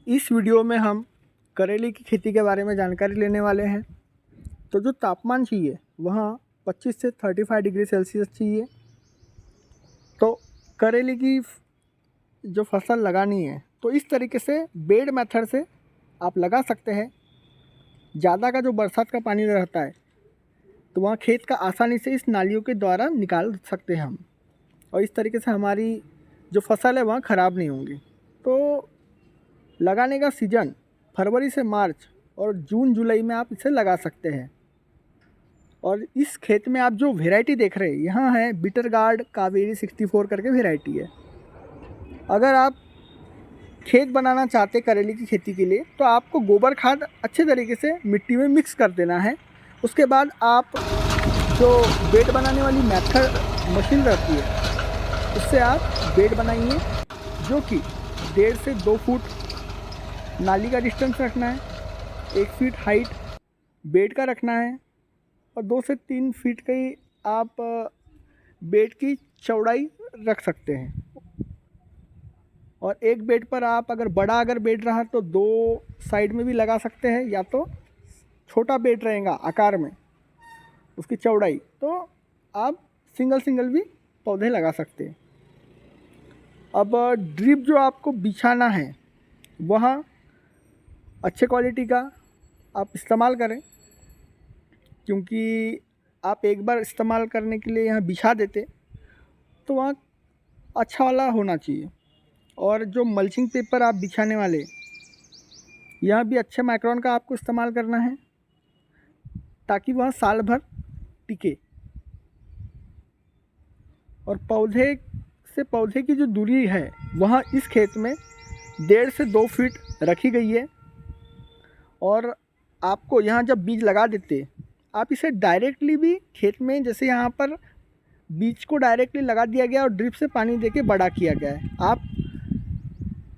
इस वीडियो में हम करेले की खेती के बारे में जानकारी लेने वाले हैं। तो जो तापमान चाहिए वह 25 से 35 डिग्री सेल्सियस चाहिए। तो करेले की जो फसल लगानी है तो इस तरीके से बेड मेथड से आप लगा सकते हैं। ज़्यादा का जो बरसात का पानी रहता है तो वहाँ खेत का आसानी से इस नालियों के द्वारा निकाल सकते हैं हम, और इस तरीके से हमारी जो फसल है वहाँ ख़राब नहीं होंगी। तो लगाने का सीज़न फरवरी से मार्च और जून जुलाई में आप इसे लगा सकते हैं। और इस खेत में आप जो वैरायटी देख रहे हैं यहाँ है बिटर गार्ड कावेरी 64 करके वैरायटी है। अगर आप खेत बनाना चाहते करेले की खेती के लिए तो आपको गोबर खाद अच्छे तरीके से मिट्टी में मिक्स कर देना है। उसके बाद आप जो बेड बनाने वाली मेथड मशीन रहती है उससे आप बेड बनाइए, जो कि 1.5 से 2 फुट नाली का डिस्टेंस रखना है, 1 फीट हाइट बेड का रखना है और 2 से 3 फीट की आप बेड की चौड़ाई रख सकते हैं। और एक बेड पर आप अगर बेड रहा तो 2 साइड में भी लगा सकते हैं, या तो छोटा बेड रहेगा आकार में उसकी चौड़ाई तो आप सिंगल भी पौधे लगा सकते हैं। अब ड्रिप जो आपको बिछाना है वह अच्छे क्वालिटी का आप इस्तेमाल करें, क्योंकि आप एक बार इस्तेमाल करने के लिए यहाँ बिछा देते तो वहाँ अच्छा वाला होना चाहिए। और जो मल्चिंग पेपर आप बिछाने वाले यहाँ भी अच्छे माइक्रोन का आपको इस्तेमाल करना है ताकि वह साल भर टिके। और पौधे से पौधे की जो दूरी है वह इस खेत में 1.5 से 2 फीट रखी गई है। और आपको यहाँ जब बीज लगा देते आप इसे डायरेक्टली भी खेत में, जैसे यहाँ पर बीज को डायरेक्टली लगा दिया गया और ड्रिप से पानी देके बड़ा किया गया है, आप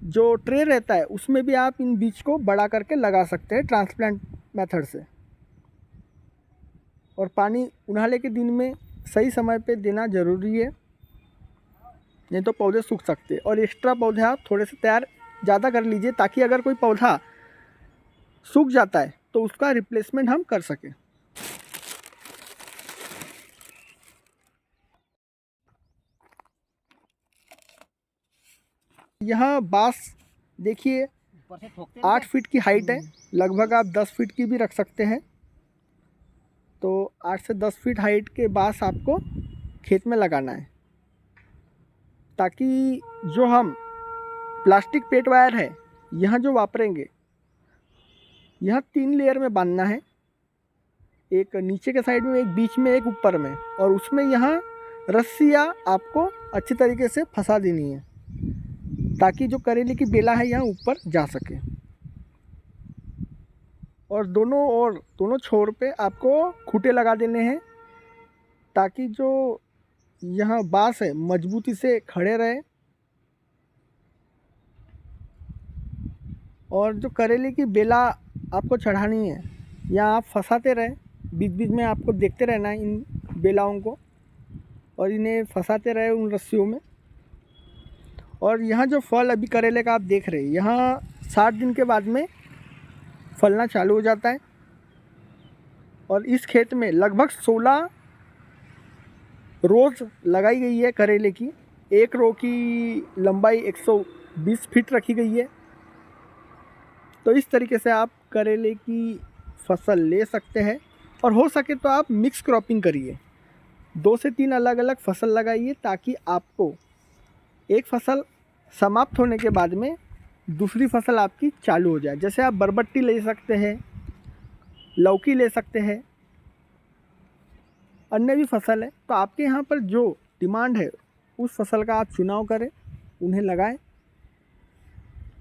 जो ट्रे रहता है उसमें भी आप इन बीज को बड़ा करके लगा सकते हैं ट्रांसप्लांट मेथड से। और पानी उन्हाले के दिन में सही समय पे देना ज़रूरी है, नहीं तो पौधे सूख सकते हैं। और एक्स्ट्रा पौधे आप थोड़े से तैयार ज़्यादा कर लीजिए ताकि अगर कोई पौधा सूख जाता है तो उसका रिप्लेसमेंट हम कर सकें। यहाँ बांस देखिए 8 फीट की हाइट है, लगभग आप 10 फीट की भी रख सकते हैं। तो 8 से 10 फीट हाइट के बांस आपको खेत में लगाना है, ताकि जो हम प्लास्टिक पेट वायर है यहाँ जो वापरेंगे यह 3 लेयर में बांधना है, एक नीचे के साइड में, एक बीच में, एक ऊपर में। और उसमें यहाँ रस्सियाँ आपको अच्छी तरीके से फंसा देनी है ताकि जो करेले की बेला है यहाँ ऊपर जा सके। और दोनों छोर पे आपको खूंटे लगा देने हैं ताकि जो यहाँ बांस है मजबूती से खड़े रहे। और जो करेले की बेला आपको चढ़ानी है यहाँ आप फंसाते रहे, बीच बीच में आपको देखते रहना है इन बेलाओं को और इन्हें फंसाते रहे उन रस्सियों में। और यहाँ जो फल अभी करेले का आप देख रहे हैं यहाँ 60 दिन के बाद में फलना चालू हो जाता है। और इस खेत में लगभग 16 रोज़ लगाई गई है करेले की। एक रो की लंबाई 120 फीट रखी गई है। तो इस तरीके से आप करेले की फसल ले सकते हैं। और हो सके तो आप मिक्स क्रॉपिंग करिए, 2 से 3 अलग अलग फसल लगाइए ताकि आपको एक फसल समाप्त होने के बाद में दूसरी फसल आपकी चालू हो जाए। जैसे आप बरबट्टी ले सकते हैं, लौकी ले सकते हैं, अन्य भी फसल है। तो आपके यहाँ पर जो डिमांड है उस फसल का आप चुनाव करें, उन्हें लगाएं।